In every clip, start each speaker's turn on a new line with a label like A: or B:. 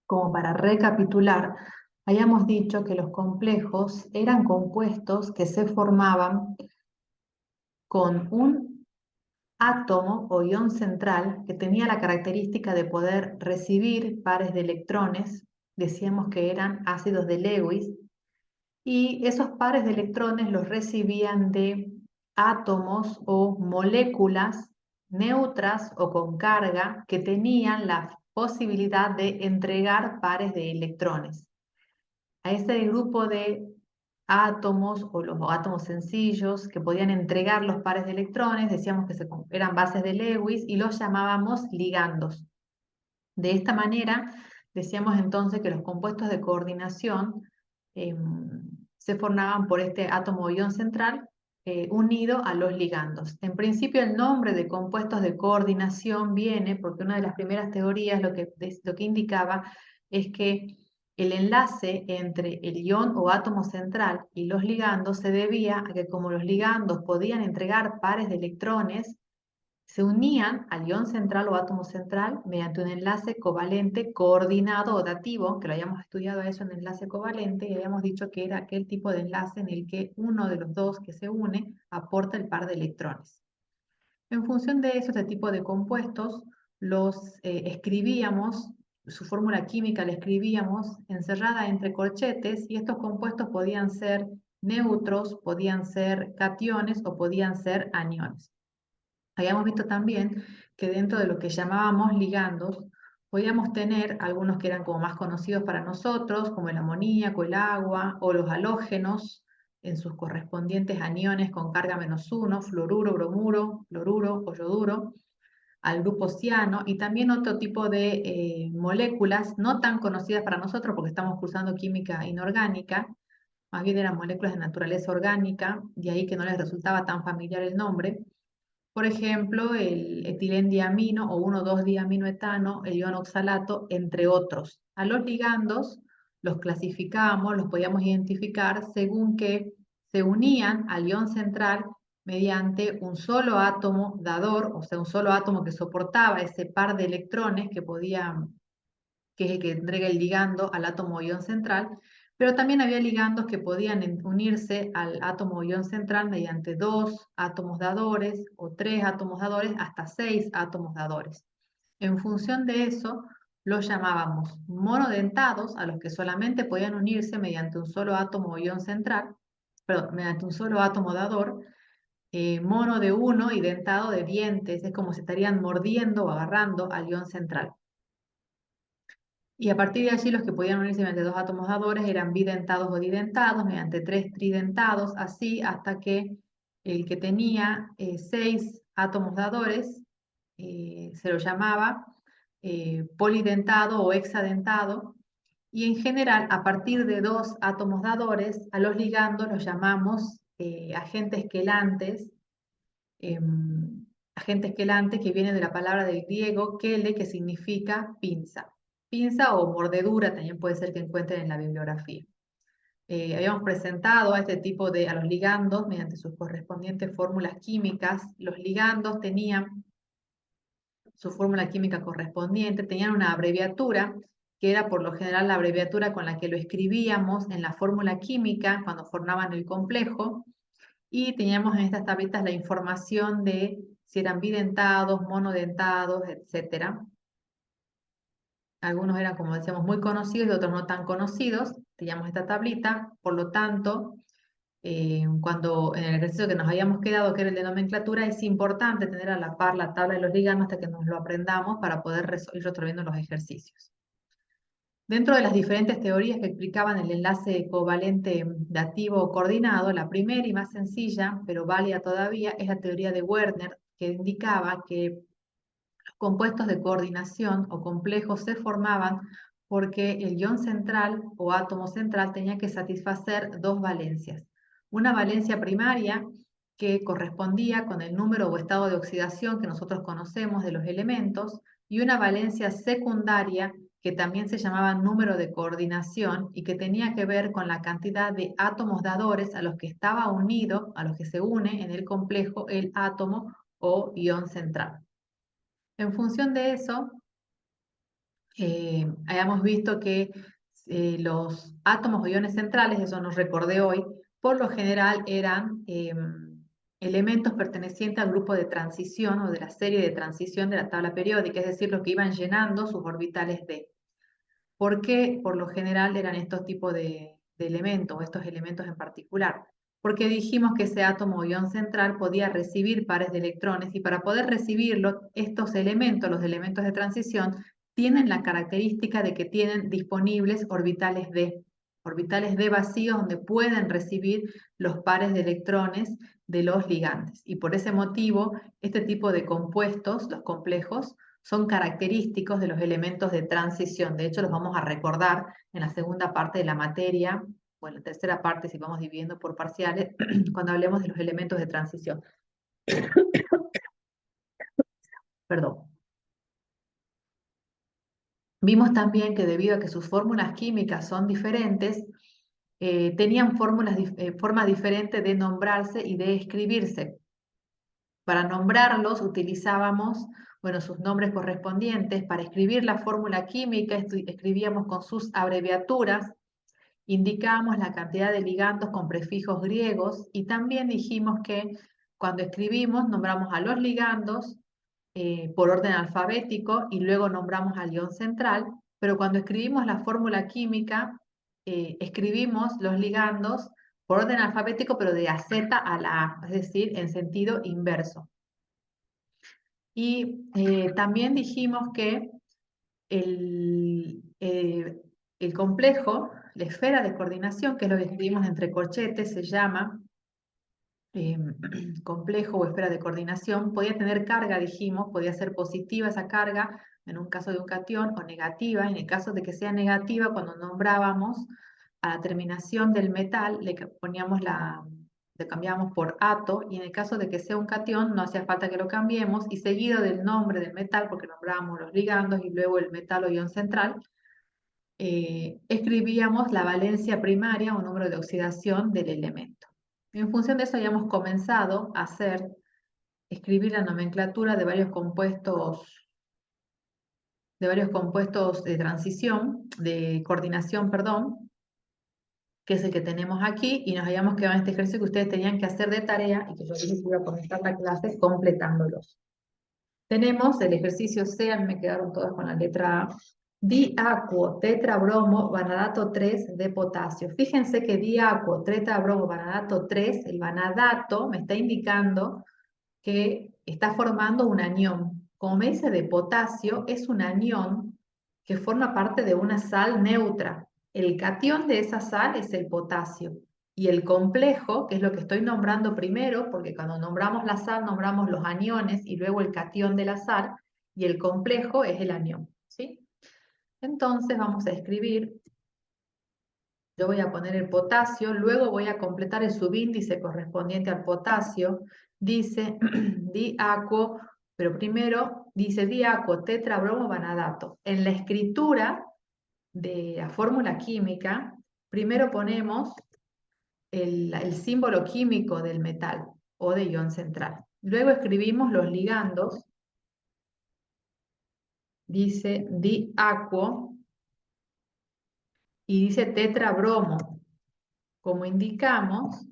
A: Como para recapitular, hayamos dicho que los complejos eran compuestos que se formaban con un átomo o ion central que tenía la característica de poder recibir pares de electrones, decíamos que eran ácidos de Lewis, y esos pares de electrones los recibían de átomos o moléculas neutras o con carga que tenían la posibilidad de entregar pares de electrones. A ese grupo de átomos o los átomos sencillos que podían entregar los pares de electrones, decíamos que eran bases de Lewis y los llamábamos ligandos. De esta manera, decíamos entonces que los compuestos de coordinación se formaban por este átomo o ion central unido a los ligandos. En principio, el nombre de compuestos de coordinación viene porque una de las primeras teorías lo que indicaba es que el enlace entre el ion o átomo central y los ligandos se debía a que como los ligandos podían entregar pares de electrones, se unían al ion central o átomo central mediante un enlace covalente coordinado o dativo, que lo habíamos estudiado eso en enlace covalente, y habíamos dicho que era aquel tipo de enlace en el que uno de los dos que se une aporta el par de electrones. En función de eso, este tipo de compuestos los escribíamos, su fórmula química la escribíamos encerrada entre corchetes, y estos compuestos podían ser neutros, podían ser cationes o podían ser aniones. Habíamos visto también que dentro de lo que llamábamos ligandos, podíamos tener algunos que eran como más conocidos para nosotros, como el amoníaco, el agua o los halógenos en sus correspondientes aniones con carga -1, fluoruro, bromuro, cloruro o yoduro, al grupo ciano, y también otro tipo de moléculas no tan conocidas para nosotros porque estamos cursando química inorgánica, más bien eran moléculas de naturaleza orgánica, de ahí que no les resultaba tan familiar el nombre. Por ejemplo, el etilendiamino o 1,2-diaminoetano, el ion oxalato, entre otros. A los ligandos los clasificábamos, los podíamos identificar según que se unían al ion central mediante un solo átomo dador, o sea, un solo átomo que soportaba ese par de electrones que es el que entrega el ligando al átomo ion central, pero también había ligandos que podían unirse al átomo ion central mediante 2 átomos dadores o 3 átomos dadores hasta 6 átomos dadores. En función de eso, los llamábamos monodentados, a los que solamente podían unirse mediante un solo átomo ion central, perdón, mediante un solo átomo dador, mono de uno y dentado de dientes, es como si estarían mordiendo o agarrando al ion central. Y a partir de allí los que podían unirse mediante 2 átomos dadores eran bidentados o didentados, mediante 3 tridentados, así hasta que el que tenía 6 átomos dadores se lo llamaba polidentado o hexadentado. Y en general, a partir de 2 átomos dadores, a los ligandos los llamamos agentes quelantes, agente quelante, que viene de la palabra del griego quele, que significa pinza. Pinza o mordedura también puede ser que encuentren en la bibliografía. Habíamos presentado a este tipo a los ligandos mediante sus correspondientes fórmulas químicas. Los ligandos tenían su fórmula química correspondiente, tenían una abreviatura que era por lo general la abreviatura con la que lo escribíamos en la fórmula química cuando formaban el complejo, y teníamos en estas tablitas la información de si eran bidentados, monodentados, etcétera. Algunos eran, como decíamos, muy conocidos y otros no tan conocidos. Teníamos esta tablita, por lo tanto, cuando en el ejercicio que nos habíamos quedado, que era el de nomenclatura, es importante tener a la par la tabla de los ligandos hasta que nos lo aprendamos para poder ir resolviendo los ejercicios. Dentro de las diferentes teorías que explicaban el enlace covalente dativo o coordinado, la primera y más sencilla, pero válida todavía, es la teoría de Werner, que indicaba que los compuestos de coordinación o complejos se formaban porque el ion central o átomo central tenía que satisfacer dos valencias. Una valencia primaria, que correspondía con el número o estado de oxidación que nosotros conocemos de los elementos, y una valencia secundaria, que también se llamaba número de coordinación y que tenía que ver con la cantidad de átomos dadores a los que estaba unido, a los que se une en el complejo el átomo o ion central. En función de eso, hayamos visto que los átomos o iones centrales, eso nos recordé hoy, por lo general eran elementos pertenecientes al grupo de transición o de la serie de transición de la tabla periódica, es decir, los que iban llenando sus orbitales d. ¿Por qué por lo general eran estos tipos de elementos, o estos elementos en particular? Porque dijimos que ese átomo o ion central podía recibir pares de electrones y para poder recibirlo, estos elementos, los elementos de transición, tienen la característica de que tienen disponibles orbitales d vacíos donde pueden recibir los pares de electrones de los ligandes. Y por ese motivo, este tipo de compuestos, los complejos, son característicos de los elementos de transición. De hecho, los vamos a recordar en la segunda parte de la materia, o en la tercera parte, si vamos dividiendo por parciales, cuando hablemos de los elementos de transición. Perdón. Vimos también que debido a que sus fórmulas químicas son diferentes, tenían formas diferentes de nombrarse y de escribirse. Para nombrarlos utilizábamos, bueno, sus nombres correspondientes. Para escribir la fórmula química escribíamos con sus abreviaturas, indicábamos la cantidad de ligandos con prefijos griegos y también dijimos que cuando escribimos nombramos a los ligandos por orden alfabético y luego nombramos al ion central, pero cuando escribimos la fórmula química escribimos los ligandos por orden alfabético, pero de la Z a la A, es decir, en sentido inverso. Y también dijimos que el complejo, la esfera de coordinación, que es lo que escribimos entre corchetes, se llama complejo o esfera de coordinación, podía tener carga, dijimos, podía ser positiva esa carga en un caso de un catión o negativa. En el caso de que sea negativa, cuando nombrábamos a la terminación del metal, le poníamos le cambiamos por ato, y en el caso de que sea un catión, no hacía falta que lo cambiemos, y seguido del nombre del metal, porque nombrábamos los ligandos y luego el metal o ion central, escribíamos la valencia primaria o número de oxidación del elemento. En función de eso habíamos comenzado a escribir la nomenclatura de varios compuestos de transición, de coordinación, perdón, que es el que tenemos aquí, y nos habíamos quedado en este ejercicio que ustedes tenían que hacer de tarea y que yo les iba a comenzar la clase completándolos. Tenemos el ejercicio C, a mí me quedaron todas con la letra A. Diacuo, tetrabromo, vanadato 3 de potasio. Fíjense que diacuo, tetrabromo, vanadato 3, el vanadato me está indicando que está formando un anión. Como me dice de potasio, es un anión que forma parte de una sal neutra. El catión de esa sal es el potasio. Y el complejo, que es lo que estoy nombrando primero, porque cuando nombramos la sal, nombramos los aniones y luego el catión de la sal, y el complejo es el anión, ¿sí? Entonces vamos a escribir, yo voy a poner el potasio, luego voy a completar el subíndice correspondiente al potasio, dice diacuo, pero primero dice diacuo, tetrabromo, vanadato. En la escritura de la fórmula química, primero ponemos el símbolo químico del metal o de ion central. Luego escribimos los ligandos, dice diacuo y dice tetrabromo. Como indicamos,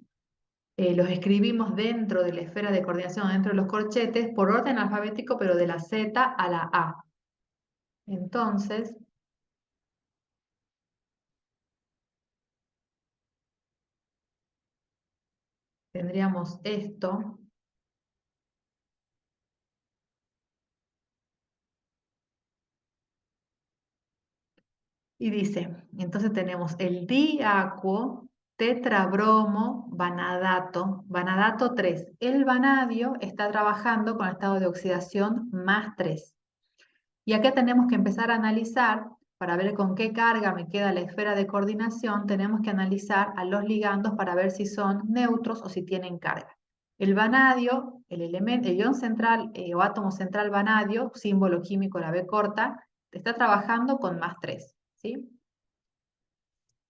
A: los escribimos dentro de la esfera de coordinación, dentro de los corchetes, por orden alfabético, pero de la Z a la A. Entonces, tendríamos esto. Y dice, entonces tenemos el diacuo, tetrabromo, vanadato, vanadato 3. El vanadio está trabajando con estado de oxidación más 3. Y acá tenemos que empezar a analizar, para ver con qué carga me queda la esfera de coordinación, tenemos que analizar a los ligandos para ver si son neutros o si tienen carga. El vanadio, el ion central o átomo central vanadio, símbolo químico la B corta, está trabajando con más 3. ¿Sí?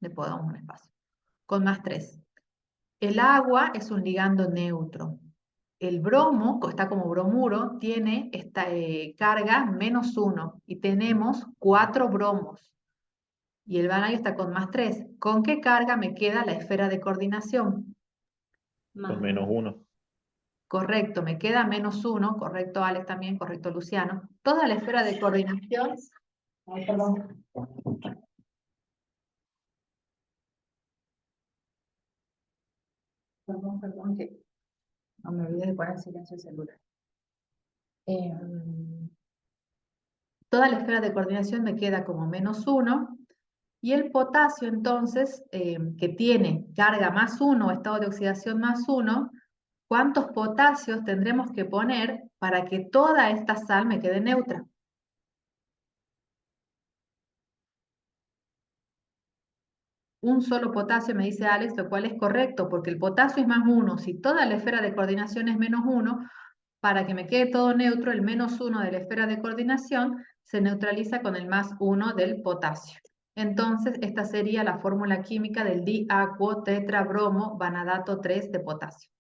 A: Le podemos un espacio. Con más 3. El agua es un ligando neutro. el bromo, está como bromuro, tiene esta carga -1 y tenemos 4 bromos. Y el vanadio está con +3. ¿Con qué carga me queda la esfera de coordinación?
B: Con -1.
A: Correcto, me queda -1. Correcto, Alex también. Correcto, Luciano. Toda la esfera de coordinación. Ay, perdón. Perdón, que no me olvidé de poner en silencio el celular. Toda la esfera de coordinación me queda como -1. Y el potasio, entonces, que tiene carga +1 o estado de oxidación +1, ¿cuántos potasios tendremos que poner para que toda esta sal me quede neutra? Un solo potasio, me dice Alex, lo cual es correcto, porque el potasio es +1. Si toda la esfera de coordinación es -1, para que me quede todo neutro, el -1 de la esfera de coordinación se neutraliza con el +1 del potasio. Entonces, esta sería la fórmula química del diacuo tetrabromo vanadato 3 de potasio.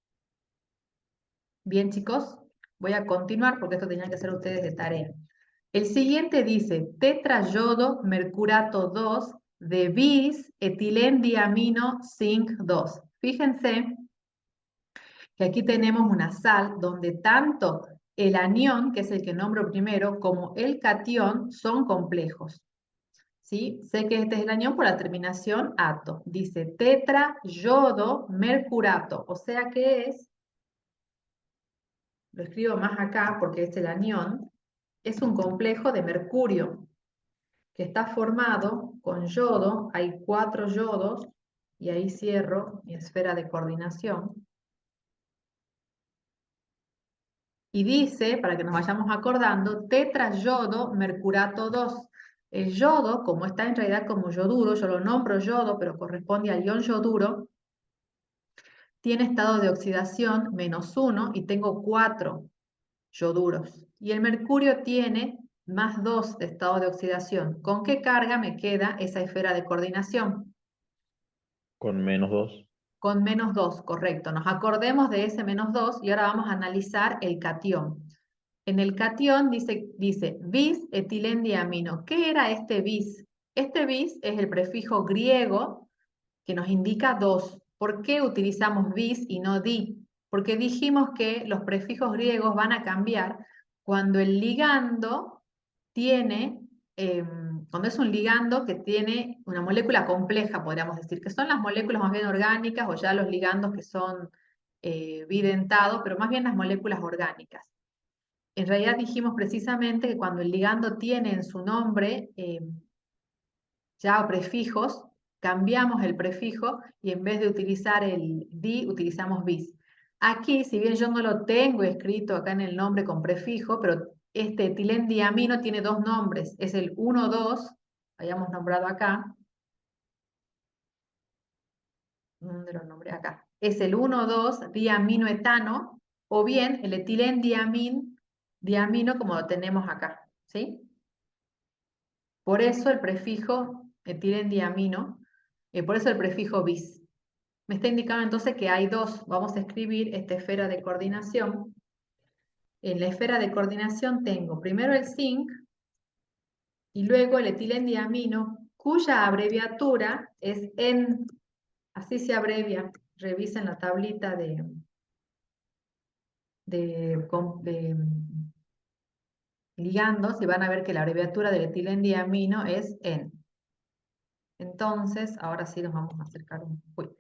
A: Bien, chicos, voy a continuar porque esto tenían que hacer ustedes de tarea. El siguiente dice tetrayodo mercurato 2 de bis etilendiamino zinc 2. Fíjense que aquí tenemos una sal donde tanto el anión, que es el que nombro primero, como el catión son complejos. ¿Sí? Sé que este es el anión por la terminación ato. Dice tetrayodo mercurato, o sea que es, lo escribo más acá porque es el anión, es un complejo de mercurio que está formado con yodo, hay 4 yodos, y ahí cierro mi esfera de coordinación. Y dice, para que nos vayamos acordando, tetrayodo mercurato 2. El yodo, como está en realidad como yoduro, yo lo nombro yodo, pero corresponde al ion yoduro, tiene estado de oxidación -1 y tengo 4 yoduros. Y el mercurio tiene +2 de estado de oxidación. ¿Con qué carga me queda esa esfera de coordinación?
B: Con -2.
A: Con -2, correcto. Nos acordemos de ese -2 y ahora vamos a analizar el catión. En el catión dice bis etilendiamino. ¿Qué era este bis? Este bis es el prefijo griego que nos indica 2. ¿Por qué utilizamos bis y no di? Porque dijimos que los prefijos griegos van a cambiar cuando el ligando tiene, cuando es un ligando que tiene una molécula compleja, podríamos decir, que son las moléculas más bien orgánicas o ya los ligandos que son bidentados, pero más bien las moléculas orgánicas. En realidad dijimos precisamente que cuando el ligando tiene en su nombre ya prefijos, cambiamos el prefijo y en vez de utilizar el di, utilizamos bis. Aquí, si bien yo no lo tengo escrito acá en el nombre con prefijo, pero este etilendiamino tiene 2 nombres, es el 1,2, hayamos nombrado acá, ¿dónde lo nombré acá? Es el 1,2 diaminoetano, o bien el diamino como lo tenemos acá, ¿sí? Por eso el prefijo etilendiamino, por eso el prefijo bis. Me está indicando entonces que hay 2. Vamos a escribir esta esfera de coordinación. En la esfera de coordinación tengo primero el zinc y luego el etilendiamino, cuya abreviatura es en, así se abrevia. Revisen la tablita de ligandos y van a ver que la abreviatura del etilendiamino es en. Entonces, ahora sí nos vamos a acercar un poco.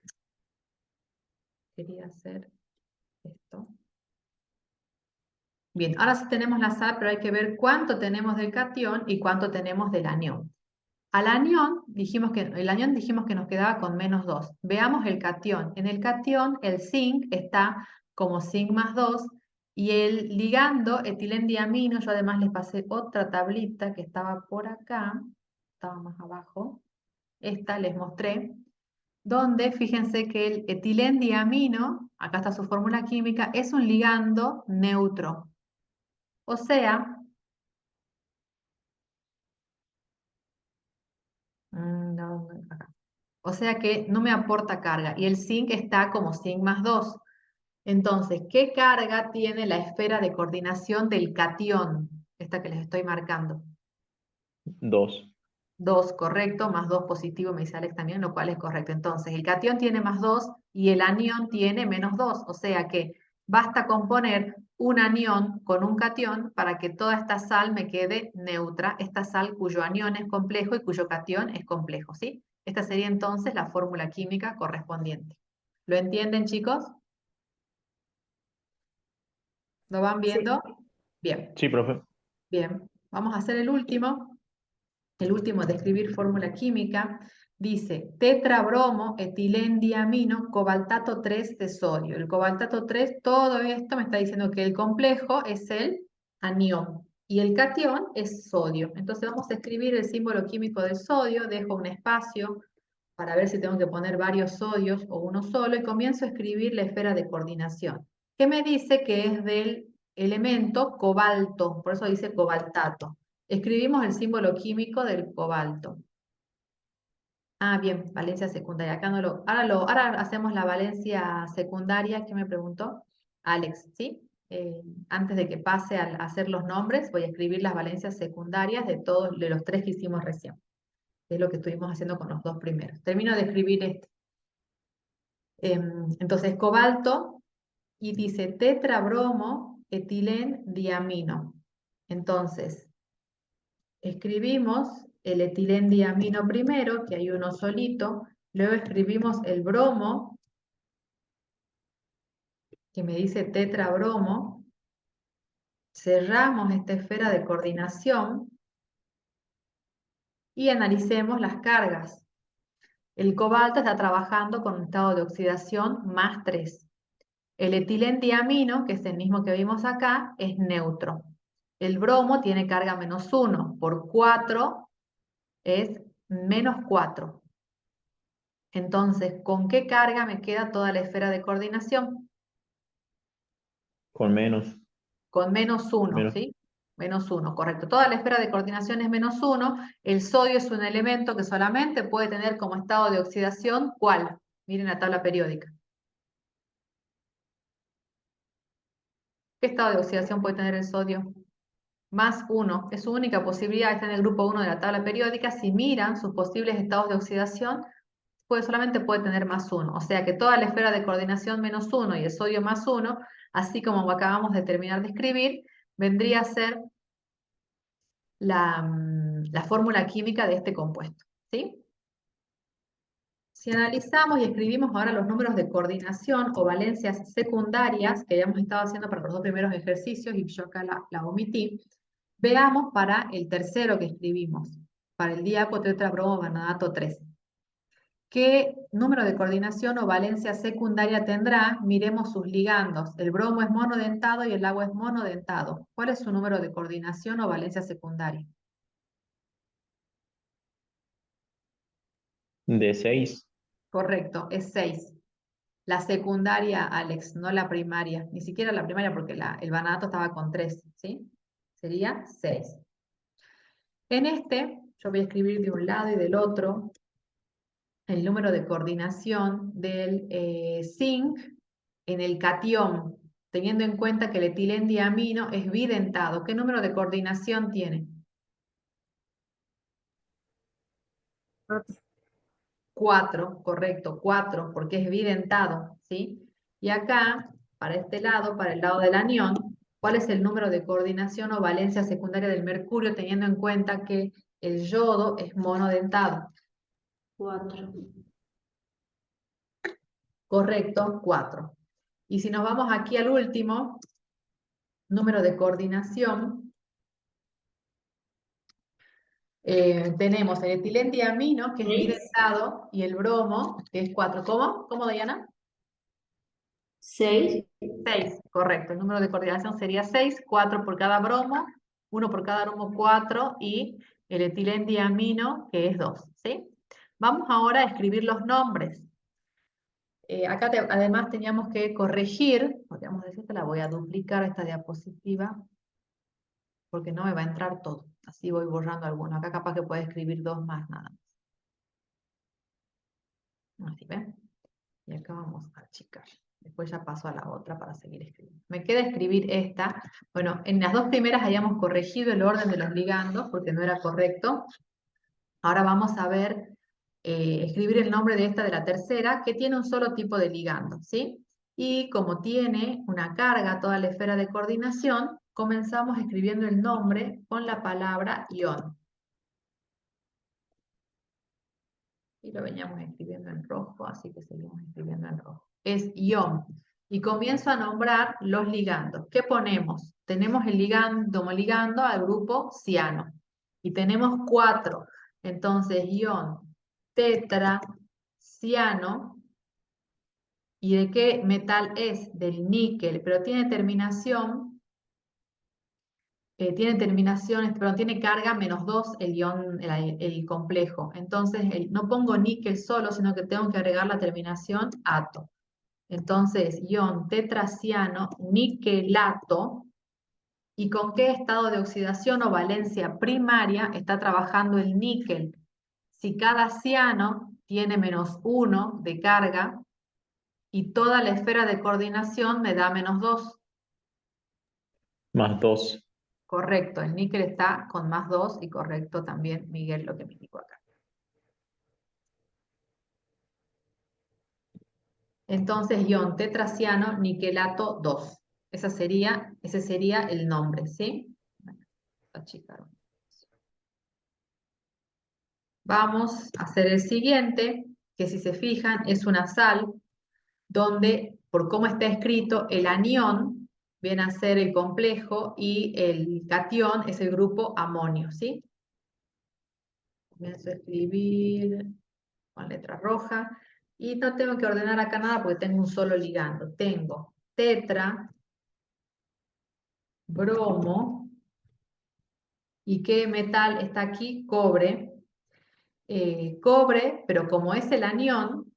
A: Quería hacer esto. Bien, ahora sí tenemos la sal, pero hay que ver cuánto tenemos del catión y cuánto tenemos del anión. Al anión, el anión dijimos que nos quedaba con -2. Veamos el catión. En el catión, el zinc está como zinc +2 y el ligando etilendiamino, yo además les pasé otra tablita que estaba por acá, estaba más abajo, esta les mostré, donde fíjense que el etilendiamino, acá está su fórmula química, es un ligando neutro. O sea, acá. O sea que no me aporta carga. Y el zinc está como zinc +2. Entonces, ¿qué carga tiene la esfera de coordinación del catión? Esta que les estoy marcando.
B: 2.
A: 2, correcto, más 2 positivo, me dice Alex también, lo cual es correcto. Entonces, el catión tiene más 2 y el anión tiene menos 2, o sea que basta con poner un anión con un catión para que toda esta sal me quede neutra, esta sal cuyo anión es complejo y cuyo catión es complejo, ¿sí? Esta sería entonces la fórmula química correspondiente. ¿Lo entienden, chicos? ¿Lo van viendo? Bien,
B: Sí, profe.
A: bien. Vamos a hacer el último. El último de escribir fórmula química, dice tetrabromo, etilendiamino, cobaltato 3 de sodio. El cobaltato 3, todo esto me está diciendo que el complejo es el anión y el catión es sodio. Entonces vamos a escribir el símbolo químico del sodio, dejo un espacio para ver si tengo que poner varios sodios o uno solo y comienzo a escribir la esfera de coordinación, que me dice que es del elemento cobalto, por eso dice cobaltato. Escribimos el símbolo químico del cobalto. Ah, bien, valencia secundaria. Acá no lo, ahora hacemos la valencia secundaria que me preguntó Alex, ¿sí? Antes de que pase a hacer los nombres, voy a escribir las valencias secundarias de todos, de los 3 que hicimos recién. Es lo que estuvimos haciendo con los 2 primeros. Termino de escribir este. Entonces, cobalto, y dice tetrabromo, etilén, diamino. Entonces, escribimos el etilendiamino primero, que hay uno solito, luego escribimos el bromo, que me dice tetrabromo, cerramos esta esfera de coordinación y analicemos las cargas. El cobalto está trabajando con un estado de oxidación más 3. El etilendiamino, que es el mismo que vimos acá, es neutro. El bromo tiene carga menos 1, por 4 es menos 4. Entonces, ¿con qué carga me queda toda la esfera de coordinación?
B: Con menos.
A: Con menos 1,
B: Menos.
A: ¿sí? Menos 1, correcto. Toda la esfera de coordinación es menos 1. El sodio es un elemento que solamente puede tener como estado de oxidación, ¿cuál? Miren la tabla periódica. ¿Qué estado de oxidación puede tener el sodio? Más 1. Es su única posibilidad, está en el grupo 1 de la tabla periódica. Si miran sus posibles estados de oxidación, solamente puede tener más 1. O sea que toda la esfera de coordinación menos 1 y el sodio más 1, así como acabamos de terminar de escribir, vendría a ser la fórmula química de este compuesto, ¿sí? Si analizamos y escribimos ahora los números de coordinación o valencias secundarias que habíamos estado haciendo para los 2 primeros ejercicios y yo acá la omití, veamos para el tercero que escribimos, para el diapo-tetrabromo-vanadato 3. ¿Qué número de coordinación o valencia secundaria tendrá? Miremos sus ligandos. El bromo es monodentado y el agua es monodentado. ¿Cuál es su número de coordinación o valencia secundaria?
B: De 6.
A: Correcto, es 6. La secundaria, Alex, no la primaria. Ni siquiera la primaria porque el vanadato estaba con 3, ¿sí? Sería 6. En este, yo voy a escribir de un lado y del otro el número de coordinación del zinc en el catión, teniendo en cuenta que el etilendiamino es bidentado. ¿Qué número de coordinación tiene? 4, correcto, 4, porque es bidentado, ¿sí? Y acá, para este lado, para el lado del anión, ¿cuál es el número de coordinación o valencia secundaria del mercurio, teniendo en cuenta que el yodo es monodentado?
C: 4.
A: Correcto, 4. Y si nos vamos aquí al último, número de coordinación, tenemos el etilendiamino, que es
C: 6.
A: bidentado, y el bromo, que es 4. ¿Cómo? ¿Cómo, Diana?
C: 6.
A: 6, correcto. El número de coordinación sería 6, 4 por cada bromo, 1 por cada bromo 4 y el etilendiamino, que es 2, ¿sí? Vamos ahora a escribir los nombres. Acá además teníamos que corregir, podríamos decir que la voy a duplicar esta diapositiva, porque no me va a entrar todo. Así voy borrando algunos. Acá capaz que puede escribir 2 más nada más. Así, ¿ven? Y acá vamos a achicar. Después ya paso a la otra para seguir escribiendo. Me queda escribir esta. Bueno, en las dos primeras hayamos corregido el orden de los ligandos porque no era correcto. Ahora vamos a ver, escribir el nombre de esta de la tercera, que tiene un solo tipo de ligando, ¿sí? Y como tiene una carga toda la esfera de coordinación, comenzamos escribiendo el nombre con la palabra ion. Y lo veníamos escribiendo en rojo, así que seguimos escribiendo en rojo. Es ion. Y comienzo a nombrar los ligandos. ¿Qué ponemos? Tenemos el ligando al grupo ciano. Y tenemos 4. Entonces, ion tetra, ciano. ¿Y de qué metal es? Del níquel, pero tiene terminación, perdón, tiene carga -2 el ion, el complejo. Entonces, no pongo níquel solo, sino que tengo que agregar la terminación ato. Entonces, ion tetraciano, niquelato. ¿Y con qué estado de oxidación o valencia primaria está trabajando el níquel? Si cada ciano tiene -1 de carga y toda la esfera de coordinación me da -2.
B: +2.
A: Correcto, el níquel está con +2 y correcto también, Miguel, lo que me indicó acá. Entonces, ion tetraciano, niquelato 2. Ese sería el nombre, ¿sí? Vamos a hacer el siguiente, que si se fijan es una sal, donde por cómo está escrito, el anión viene a ser el complejo y el catión es el grupo amonio, ¿sí? Comienzo a escribir con letra roja. Y no tengo que ordenar acá nada porque tengo un solo ligando. Tengo tetra, bromo, ¿y qué metal está aquí? Cobre. Cobre, pero como es el anión,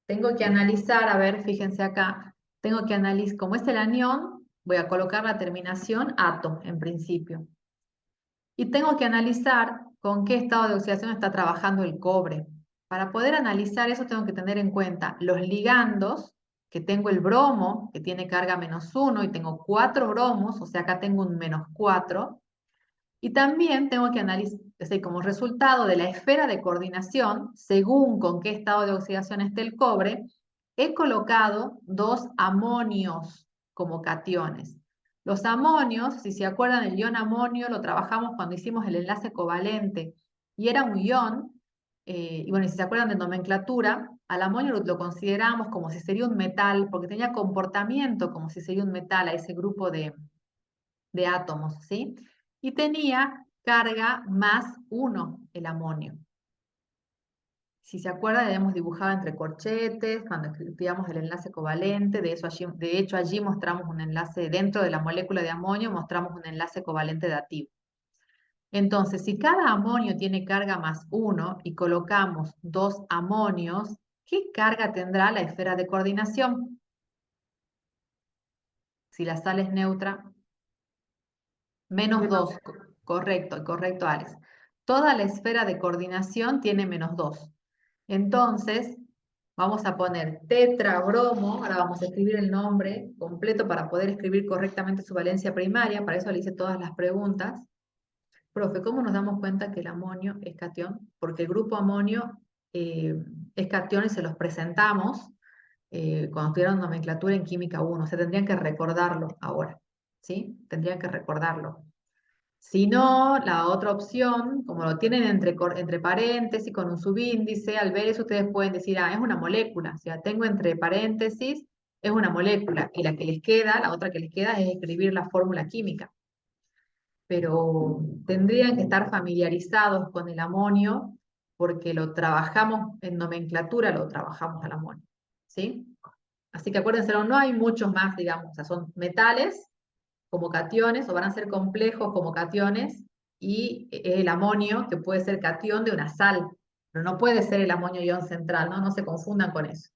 A: tengo que analizar, a ver, fíjense acá, tengo que analizar, como es el anión, voy a colocar la terminación ato en principio. Y tengo que analizar con qué estado de oxidación está trabajando el cobre. Para poder analizar eso tengo que tener en cuenta los ligandos, que tengo el bromo, que tiene carga -1, y tengo 4 bromos, o sea, acá tengo un -4. Y también tengo que analizar, como resultado de la esfera de coordinación, según con qué estado de oxidación esté el cobre, he colocado 2 amonios como cationes. Los amonios, si se acuerdan, el ion amonio lo trabajamos cuando hicimos el enlace covalente y era un ion, y bueno, si se acuerdan de nomenclatura, al amonio lo consideramos como si sería un metal, porque tenía comportamiento como si sería un metal a ese grupo de átomos, ¿sí? Y tenía carga +1 el amonio. Si se acuerdan, habíamos dibujado entre corchetes, cuando estudiamos el enlace covalente, de hecho allí mostramos un enlace, dentro de la molécula de amonio, mostramos un enlace covalente dativo. Entonces, si cada amonio tiene carga +1 y colocamos 2 amonios, ¿qué carga tendrá la esfera de coordinación? Si la sal es neutra, -2, correcto, Alex. Toda la esfera de coordinación tiene -2. Entonces, vamos a poner tetrabromo, ahora vamos a escribir el nombre completo para poder escribir correctamente su valencia primaria, para eso le hice todas las preguntas. Profe, ¿cómo nos damos cuenta que el amonio es catión? Porque el grupo amonio es catión y se los presentamos cuando estudiaron nomenclatura en química 1, o sea, tendrían que recordarlo ahora, ¿sí? Tendrían que recordarlo. Si no, la otra opción, como lo tienen entre paréntesis con un subíndice, al ver eso ustedes pueden decir, ah, es una molécula. O sea, tengo entre paréntesis, es una molécula. Y la que les queda, la otra que les queda es escribir la fórmula química. Pero tendrían que estar familiarizados con el amonio porque lo trabajamos en nomenclatura, lo trabajamos al amonio. ¿Sí? Así que acuérdense, no hay muchos más, digamos, o sea, son metales como cationes o van a ser complejos como cationes y el amonio que puede ser catión de una sal, pero no puede ser el amonio ion central, ¿no? No se confundan con eso.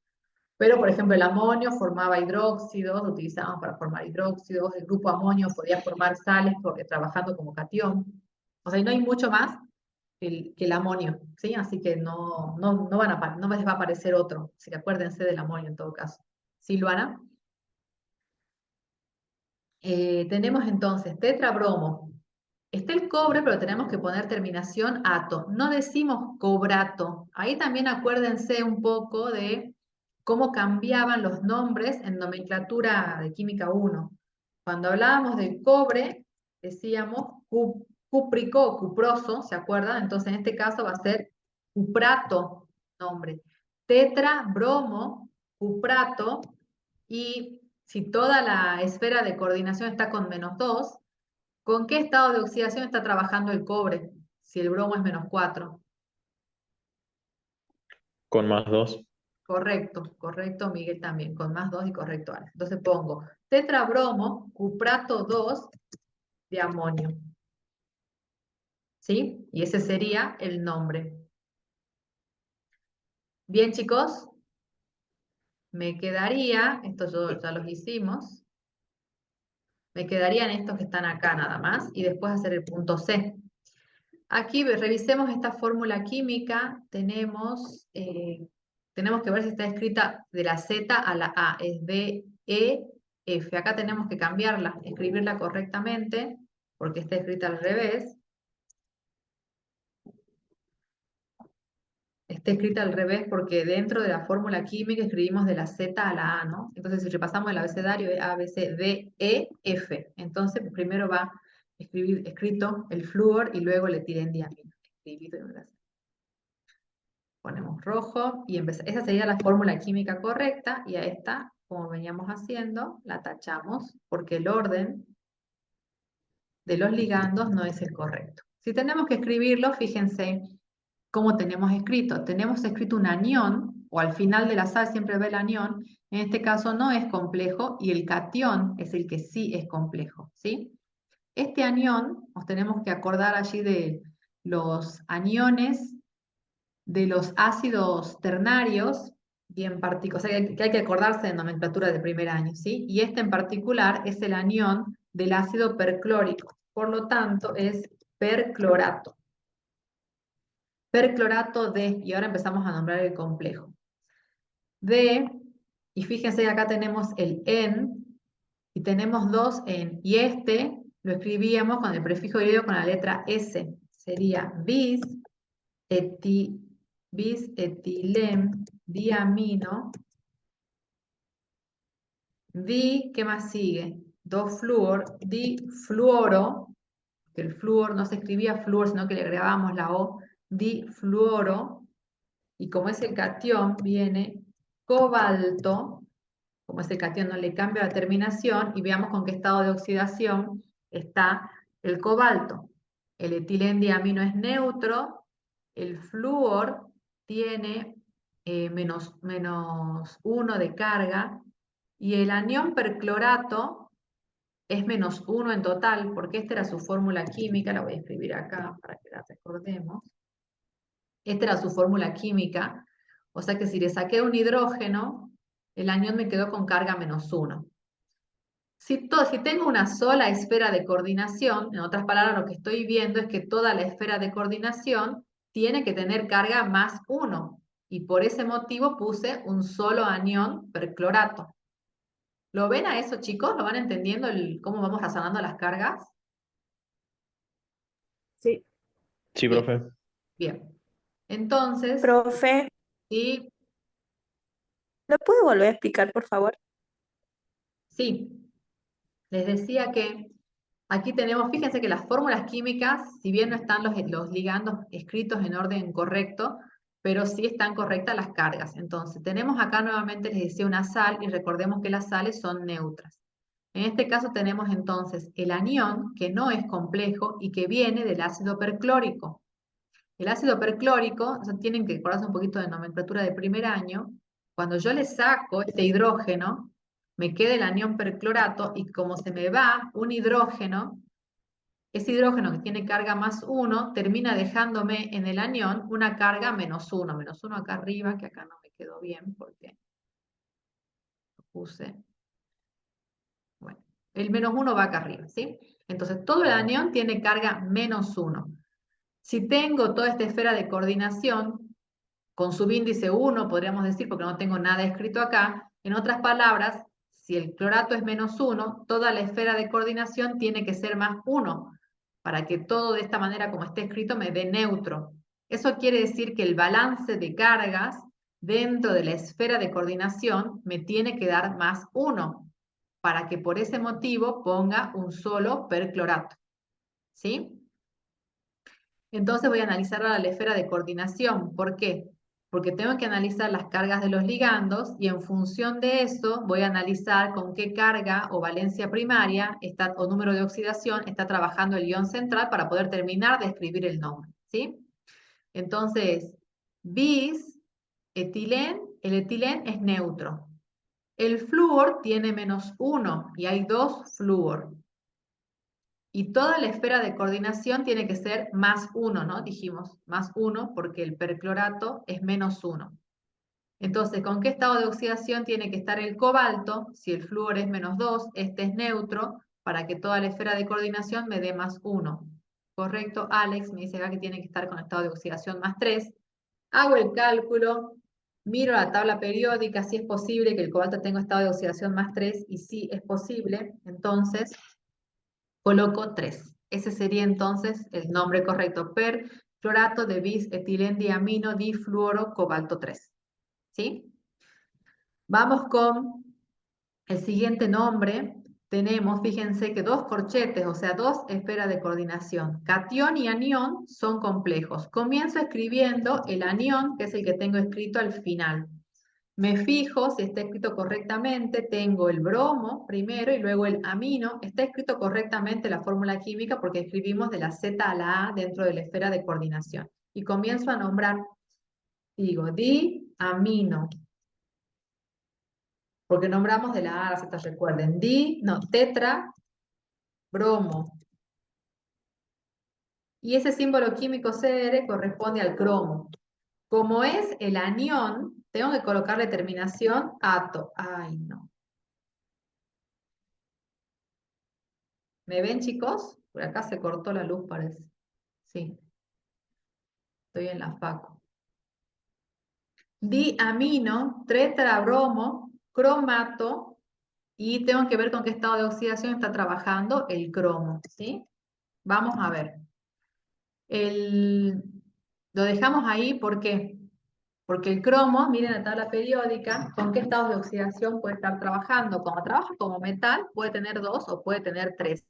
A: Pero, por ejemplo, el amonio formaba hidróxidos, lo utilizábamos para formar hidróxidos, el grupo amonio podía formar sales porque, trabajando como catión. O sea, no hay mucho más que el amonio, ¿sí? Así que no les va a aparecer otro, así que acuérdense del amonio en todo caso. Silvana. Tenemos entonces tetrabromo. Está el cobre, pero tenemos que poner terminación ato. No decimos cobrato. Ahí también acuérdense un poco de cómo cambiaban los nombres en nomenclatura de Química 1. Cuando hablábamos del cobre, decíamos cúprico o cuproso, ¿se acuerdan? Entonces en este caso va a ser cuprato, nombre. Tetra, bromo, cuprato, y si toda la esfera de coordinación está con -2, ¿con qué estado de oxidación está trabajando el cobre? Si el bromo es -4.
B: Con +2.
A: Correcto, correcto, Miguel también, con +2 y correcto, Alex. Entonces pongo tetrabromo, cuprato 2 de amonio. ¿Sí? Y ese sería el nombre. Bien, chicos, me quedaría, estos ya los hicimos, me quedarían estos que están acá nada más, y después hacer el punto C. Aquí revisemos esta fórmula química, tenemos que ver si está escrita de la Z a la A, es D, E, F. Acá tenemos que cambiarla, escribirla correctamente, porque está escrita al revés. Está escrita al revés porque dentro de la fórmula química escribimos de la Z a la A, ¿no? Entonces si repasamos el abecedario es A, B, C, D, E, F. Entonces primero va escrito el flúor y luego el etilenglicol. Ponemos rojo y esa sería la fórmula química correcta, y a esta, como veníamos haciendo, la tachamos porque el orden de los ligandos no es el correcto. Si tenemos que escribirlo, fíjense cómo tenemos escrito. Tenemos escrito un anión, o al final de la sal siempre ve el anión. En este caso no es complejo y el catión es el que sí es complejo, ¿sí? Este anión, nos tenemos que acordar allí de los aniones de los ácidos ternarios, y en particular, o sea, que hay que acordarse de nomenclatura de primer año, ¿sí? Y este en particular es el anión del ácido perclórico, por lo tanto es perclorato. Perclorato de, y ahora empezamos a nombrar el complejo. De, y fíjense acá tenemos el en, y tenemos dos en, y este lo escribíamos con el prefijo griego con la letra S, sería bis-etilem diamino, ¿qué más sigue? 2-fluor, difluoro, que el flúor no se escribía flúor, sino que le agregábamos la O, difluoro, y como es el catión, viene cobalto, como es el catión no le cambio la terminación, y veamos con qué estado de oxidación está el cobalto. El etilendiamino es neutro, el flúor tiene -1 de carga, y el anión perclorato es -1 en total, porque esta era su fórmula química, la voy a escribir acá para que la recordemos. Esta era su fórmula química, o sea que si le saqué un hidrógeno, el anión me quedó con carga -1. Si tengo una sola esfera de coordinación, en otras palabras, lo que estoy viendo es que toda la esfera de coordinación tiene que tener carga +1, y por ese motivo puse un solo anión perclorato. ¿Lo ven a eso, chicos? ¿Lo van entendiendo cómo vamos razonando las cargas?
C: Sí.
B: Sí,
A: Bien,
B: profe.
A: bien. Entonces,
C: Profe,
A: sí,
C: ¿lo puede volver a explicar, por favor?
A: sí, les decía que aquí tenemos, fíjense que las fórmulas químicas, si bien no están los ligandos escritos en orden correcto, pero sí están correctas las cargas. Entonces, tenemos acá nuevamente, les decía, una sal, y recordemos que las sales son neutras. En este caso tenemos entonces el anión, que no es complejo y que viene del ácido perclórico. El ácido perclórico, o sea, tienen que acordarse un poquito de nomenclatura de primer año. Cuando yo le saco este hidrógeno, me queda el anión perclorato, y como se me va un hidrógeno, ese hidrógeno que tiene carga +1 termina dejándome en el anión una carga -1. -1 acá arriba, que acá no me quedó bien porque lo puse. Bueno, el -1 va acá arriba, ¿sí? Entonces todo el anión tiene carga -1. Si tengo toda esta esfera de coordinación con subíndice 1, podríamos decir, porque no tengo nada escrito acá, En otras palabras, si el clorato es -1, toda la esfera de coordinación tiene que ser +1, para que todo de esta manera, como está escrito, me dé neutro. Eso quiere decir que el balance de cargas dentro de la esfera de coordinación me tiene que dar +1, para que por ese motivo ponga un solo perclorato. ¿Sí? Entonces voy a analizar ahora la esfera de coordinación. ¿Por qué? Porque tengo que analizar las cargas de los ligandos y en función de eso voy a analizar con qué carga o valencia primaria o número de oxidación está trabajando el ion central para poder terminar de escribir el nombre. ¿Sí? Entonces, bis, etilén, el etilén es neutro. El flúor tiene -1 y hay 2 flúor. Y toda la esfera de coordinación tiene que ser +1, ¿no? Dijimos, +1 porque el perclorato es -1. Entonces, ¿con qué estado de oxidación tiene que estar el cobalto? Si el flúor es -2, este es neutro, para que toda la esfera de coordinación me dé +1. Correcto, Alex me dice acá que tiene que estar con estado de oxidación +3. Hago el cálculo, miro la tabla periódica, si es posible que el cobalto tenga estado de oxidación +3, y sí es posible, entonces coloco 3. Ese sería entonces el nombre correcto. Perclorato de bis-etilén-diamino difluoro cobalto 3. ¿Sí? Vamos con el siguiente nombre. Tenemos, fíjense que 2 corchetes, o sea, 2 esferas de coordinación. Catión y anión son complejos. Comienzo escribiendo el anión, que es el que tengo escrito al final. Me fijo si está escrito correctamente, tengo el bromo primero y luego el amino. Está escrito correctamente la fórmula química porque escribimos de la Z a la A dentro de la esfera de coordinación. Y comienzo a nombrar, digo, diamino, porque nombramos de la A a la Z, recuerden. Tetra, bromo. Y ese símbolo químico Cr corresponde al cromo. Como es el anión, tengo que colocarle terminación ato. Ay, no. ¿Me ven, chicos? Por acá se cortó la luz, parece. Sí, estoy en la facu. Diamino, tetrabromo, cromato, y tengo que ver con qué estado de oxidación está trabajando el cromo, ¿sí? Vamos a ver. Lo dejamos ahí, ¿por qué? Porque el cromo, miren la tabla periódica, ¿con qué estados de oxidación puede estar trabajando? Cuando trabaja como metal, puede tener 2 o puede tener 3.